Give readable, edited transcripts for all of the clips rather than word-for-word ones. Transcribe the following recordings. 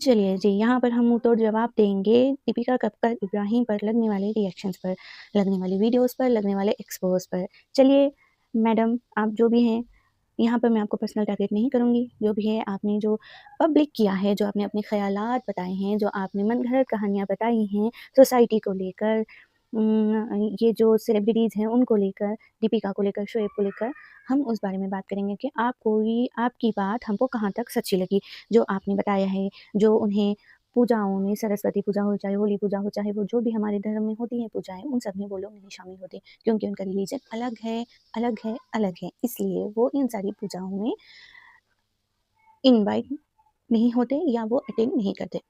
चलिए जी, यहाँ पर हम मुँह-तोड़ जवाब देंगे दीपिका कक्कड़ इब्राहिम पर लगने वाले रिएक्शंस पर, लगने वाली वीडियोज़ पर, लगने वाले एक्सपोज़ पर। चलिए मैडम, आप जो भी हैं, यहाँ पर मैं आपको पर्सनल टारगेट नहीं करूँगी। जो भी है आपने जो पब्लिक किया है, जो आपने अपने ख़यालात बताए हैं, जो आपने मनगढ़ंत कहानियाँ बताई हैं सोसाइटी को लेकर, ये जो सेलिब्रिटीज़ हैं उनको लेकर, दीपिका को लेकर, शोएब को लेकर, हम उस बारे में बात करेंगे कि आपकी बात हमको कहाँ तक सच्ची लगी। जो आपने बताया है, जो उन्हें पूजाओं में सरस्वती पूजा हो, चाहे होली पूजा हो, चाहे वो जो भी हमारे धर्म में होती हैं पूजाएँ, उन सब में वो लोग नहीं शामिल होते, क्योंकि उनका रिलीजन अलग है, अलग है, अलग है। इसलिए वो इन सारी पूजाओं में इनवाइट नहीं होते या वो अटेंड नहीं करते।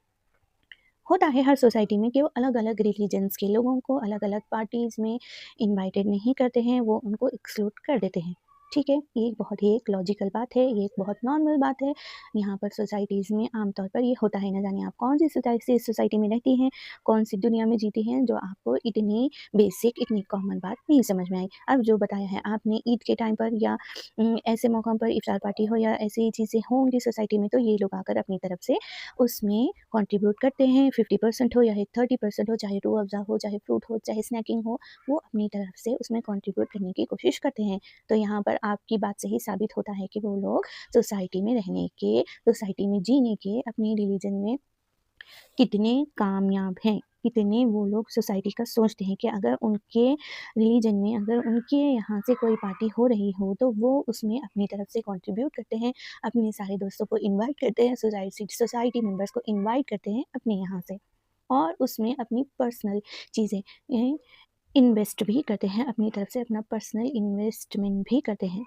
होता है हर सोसाइटी में कि वो अलग-अलग रिलीजन्स के लोगों को अलग-अलग पार्टीज़ में इनवाइटेड नहीं करते हैं, वो उनको एक्सक्लूड कर देते हैं। ठीक है? ये बहुत ही एक लॉजिकल बात है, ये एक बहुत नॉर्मल बात है। यहाँ पर सोसाइटीज़ में आम तौर पर ये होता है, ना जाने आप कौन-सी सोसाइटी में रहती हैं, कौन-सी दुनिया में जीती हैं, जो आपको इतनी बेसिक, इतनी कॉमन बात नहीं समझ में आई। अब जो बताया है आपने ईद के टाइम पर या ऐसे मौकों पर इफ्तार पार्टी हो या ऐसी चीज़ें हों उनकी सोसाइटी में, तो ये लोग आकर अपनी तरफ से उसमें कंट्रीब्यूट करते हैं। 50% हो या 30% हो, चाहे रूह अफ़ज़ा हो, चाहे फ्रूट हो, चाहे स्नैकिंग हो, वो अपनी तरफ से उसमें कंट्रीब्यूट करने की कोशिश करते हैं। तो यहाँ पर आपकी बात से ही साबित होता है कि वो लोग सोसाइटी में रहने के, सोसाइटी में जीने के, अपने रिलीजन में कितने कामयाब हैं, कितने वो लोग सोसाइटी का सोचते हैं कि अगर उनके रिलीजन में, अगर उनके यहाँ से कोई पार्टी हो रही हो, तो वो उसमें अपनी तरफ से कंट्रीब्यूट करते हैं, अपने सारे दोस्तों को इनवाइट करते हैं, सोसाइटी मेंबर्स को इनवाइट करते हैं अपने यहाँ से, और उसमें अपनी पर्सनल चीज़ें इन्वेस्ट भी करते हैं, अपनी तरफ से अपना पर्सनल इन्वेस्टमेंट भी करते हैं।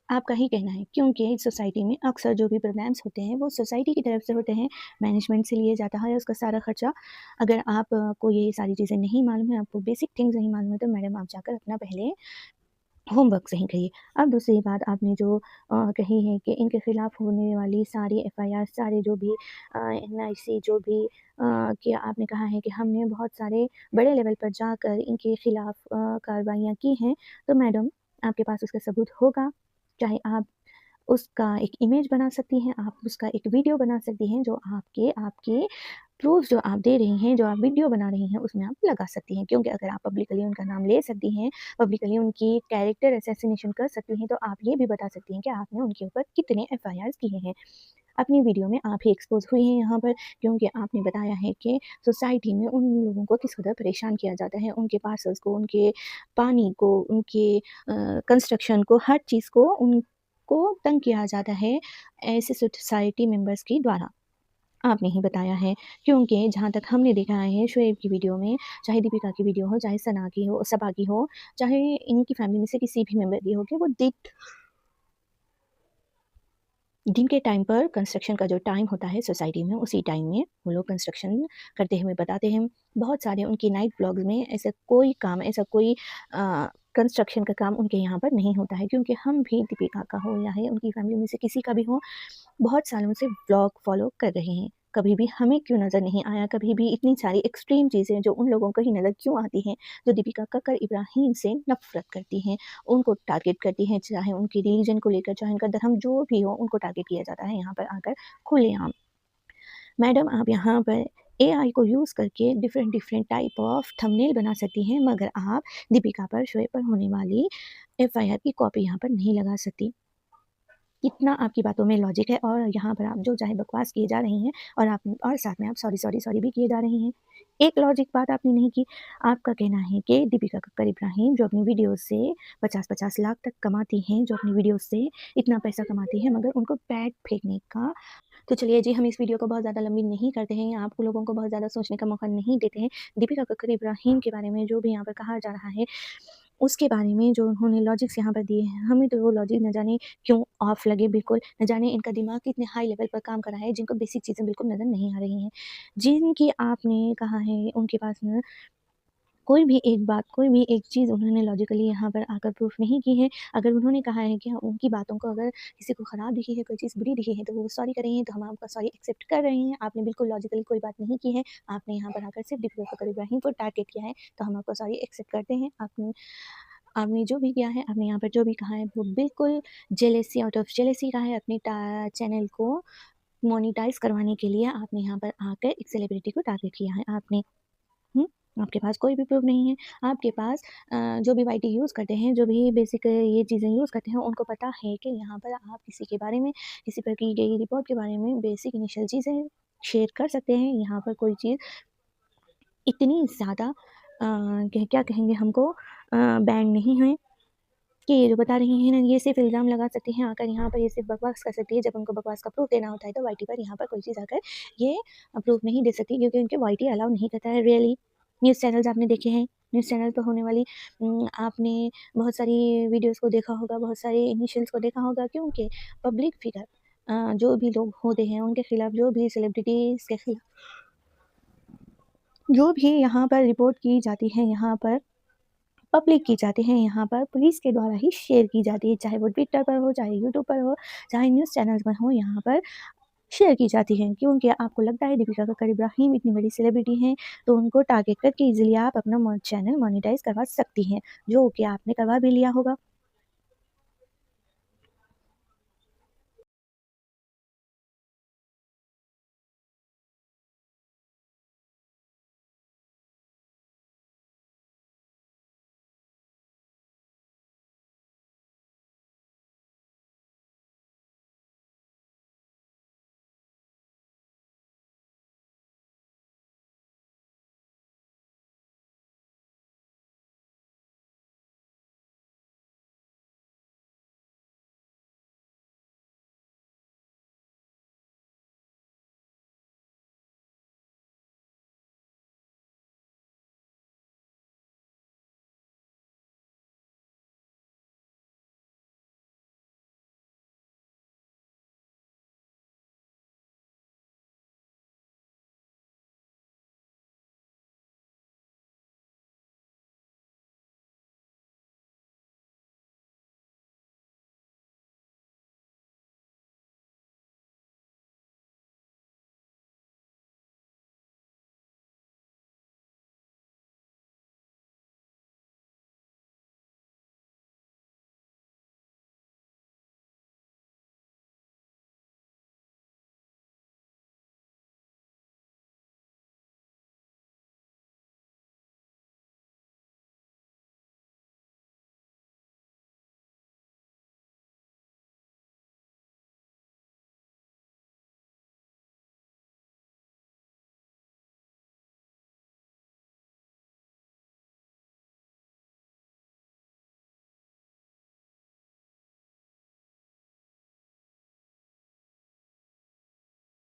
आपका ही कहना है, क्योंकि सोसाइटी में अक्सर जो भी प्रोग्राम्स होते हैं वो सोसाइटी की तरफ से होते हैं, मैनेजमेंट से लिया जाता है उसका सारा खर्चा। अगर आप को ये सारी चीज़ें नहीं मालूम है, आपको बेसिक थिंग्स नहीं मालूम है, तो मैडम आप जाकर अपना पहले होमवर्क सही करिए। अब दूसरी बात आपने जो कही है कि इनके खिलाफ होने वाली सारी एफआईआर, सारे जो भी एनआईसी जो भी कि आपने कहा है कि हमने बहुत सारे बड़े लेवल पर जाकर इनके खिलाफ कार्रवाइयाँ की हैं, तो मैडम आपके पास उसका सबूत होगा। चाहे आप उसका एक इमेज बना सकती हैं, आप उसका एक वीडियो बना सकती हैं, जो आपके आपके प्रूफ़ जो आप दे रही हैं, जो आप वीडियो बना रही हैं, उसमें आप लगा सकती हैं। क्योंकि अगर आप पब्लिकली उनका नाम ले सकती हैं, पब्लिकली उनकी कैरेक्टर असैसिनेशन कर सकती हैं, तो आप ये भी बता सकती हैं कि आपने उनके ऊपर कितने एफआईआर्स किए हैं। अपनी वीडियो में आप ही एक्सपोज़ हुई हैं यहाँ पर, क्योंकि आपने बताया है कि सोसाइटी में उन लोगों को किस कदर परेशान किया जाता है, उनके पार्सल्स को, उनके पानी को, उनके कंस्ट्रक्शन को, हर चीज़ को उनको तंग किया जाता है, ऐसे सोसाइटी मेंबर्स के द्वारा। आपने ही बताया है, क्योंकि जहाँ तक हमने देखा है शोएब की वीडियो में, चाहे दीपिका की वीडियो हो, चाहे सना की हो, सबा की हो, चाहे इनकी फैमिली में से किसी भी मेंबर की हो, कि वो दिन के टाइम पर कंस्ट्रक्शन का जो टाइम होता है सोसाइटी में, उसी टाइम में वो लोग कंस्ट्रक्शन करते हुए बताते हैं। बहुत सारे उनके नाइट व्लॉग्स में ऐसा कोई काम, ऐसा कोई कंस्ट्रक्शन का काम उनके यहाँ पर नहीं होता है, क्योंकि हम भी दीपिका का हो या है उनकी फैमिली में से किसी का भी हो, बहुत सालों से व्लॉग फॉलो कर रहे हैं। कभी भी हमें क्यों नज़र नहीं आया, कभी भी इतनी सारी एक्सट्रीम चीज़ें जो उन लोगों को ही नज़र क्यों आती हैं, जो दीपिका कक्कड़ इब्राहिम से नफ़रत करती हैं, उनको टारगेट करती हैं, चाहे उनके रिलीजन को लेकर, चाहे उनका धर्म जो भी हो, उनको टारगेट किया जाता है यहाँ पर आकर खुलेआम। मैडम आप यहाँ पर एआई को यूज़ करके different different type of thumbnail बना सकती हैं, मगर आप दीपिका पर, शोएब पर होने वाली एफआईआर की कॉपी यहाँ पर नहीं लगा सकती। कितना आपकी बातों में लॉजिक है, और यहाँ पर आप जो चाहे बकवास किए जा रही हैं, और आप और साथ में आप सॉरी, सॉरी, सॉरी भी किए जा रही हैं। एक लॉजिक बात आपने नहीं की। आपका कहना है कि दीपिका कक्कड़ इब्राहिम जो अपनी वीडियोज़ से 50-50 लाख तक कमाती हैं, जो अपनी वीडियोज़ से इतना पैसा कमाती हैं, मगर उनको पैड फेंकने का। तो चलिए जी, हम इस वीडियो को बहुत ज़्यादा लंबी नहीं करते हैं, या आप लोगों को बहुत ज़्यादा सोचने का मौका नहीं देते हैं। दीपिका कक्कड़ इब्राहिम के बारे में जो भी यहाँ पर कहा जा रहा है, उसके बारे में जो उन्होंने लॉजिक्स यहाँ पर दिए हैं, हमें तो वो लॉजिक न जाने क्यों ऑफ लगे बिल्कुल, न जाने इनका दिमाग कितने हाई लेवल पर काम कर रहा है, जिनको बेसिक चीज़ें बिल्कुल नज़र नहीं आ रही हैं। जिनकी आपने कहा है उनके पास न कोई भी एक बात, कोई भी एक चीज़ उन्होंने लॉजिकली यहाँ पर आकर प्रूफ़ नहीं की है। अगर उन्होंने कहा है कि उनकी बातों को अगर किसी को ख़राब दिखी है, कोई चीज़ बुरी दिखी है, तो वो सॉरी कर रही हैं, तो हम आपका सॉरी एक्सेप्ट कर रहे हैं। आपने बिल्कुल लॉजिकली कोई बात नहीं की है। आपने यहाँ पर आकर सिर्फ़ दीपिका कक्कड़ इब्राहिम को टारगेट किया है, तो हम आपका सॉरी एक्सेप्ट करते हैं। आपने आपने जो भी किया है, आपने यहाँ पर जो भी कहा है, वो बिल्कुल जेलेसी, आउट ऑफ जेलेसी कहा है, अपने टा चैनल को मोनेटाइज़ करवाने के लिए आपने यहाँ पर आकर एक सेलिब्रिटी को टारगेट किया है आपने। हुँ, आपके पास कोई भी प्रूफ़ नहीं है। आपके पास जो भी वाईटी यूज़ करते हैं, जो भी बेसिक ये चीज़ें यूज़ करते हैं, उनको पता है कि यहाँ पर आप किसी के बारे में, किसी पर की गई रिपोर्ट के बारे में बेसिक इनिशियल चीज़ें शेयर कर सकते हैं। यहाँ पर कोई चीज़ इतनी ज़्यादा क्या कहेंगे हमको बैंड नहीं है कि ये जो बता रही हैं ना, ये सिर्फ़ इल्ज़ाम लगा सकती हैं आकर यहाँ पर, ये सिर्फ़ बकवास कर सकती है। जब उनको बकवास का प्रूफ़ देना होता है, तो वाईटी पर यहाँ पर कोई चीज़ आकर ये प्रूफ़ नहीं दे सकती, क्योंकि उनके वाईटी अलाउ नहीं करता है रियली। न्यूज़ चैनल्स आपने देखे हैं, न्यूज़ चैनल पर होने वाली आपने बहुत सारी वीडियोज़ को देखा होगा, बहुत सारे इनिशियल्स को देखा होगा, क्योंकि पब्लिक फिगर जो भी लोग होते हैं, उनके खिलाफ, जो भी सेलिब्रिटीज़ के खिलाफ जो भी यहाँ पर रिपोर्ट की जाती है, यहाँ पर पब्लिक की जाती हैं, यहाँ पर पुलिस के द्वारा ही शेयर की जाती है, चाहे वो ट्विटर पर हो, चाहे यूट्यूब पर हो, चाहे न्यूज़ चैनल्स पर हो, यहाँ पर शेयर की जाती हैं। क्योंकि आपको लगता है दीपिका कक्कड़ इब्राहिम इतनी बड़ी सेलिब्रिटी हैं, तो उनको टारगेट करके ईज़िली आप अपना चैनल मोनेटाइज़ करवा सकती हैं, जो कि आपने करवा भी लिया होगा।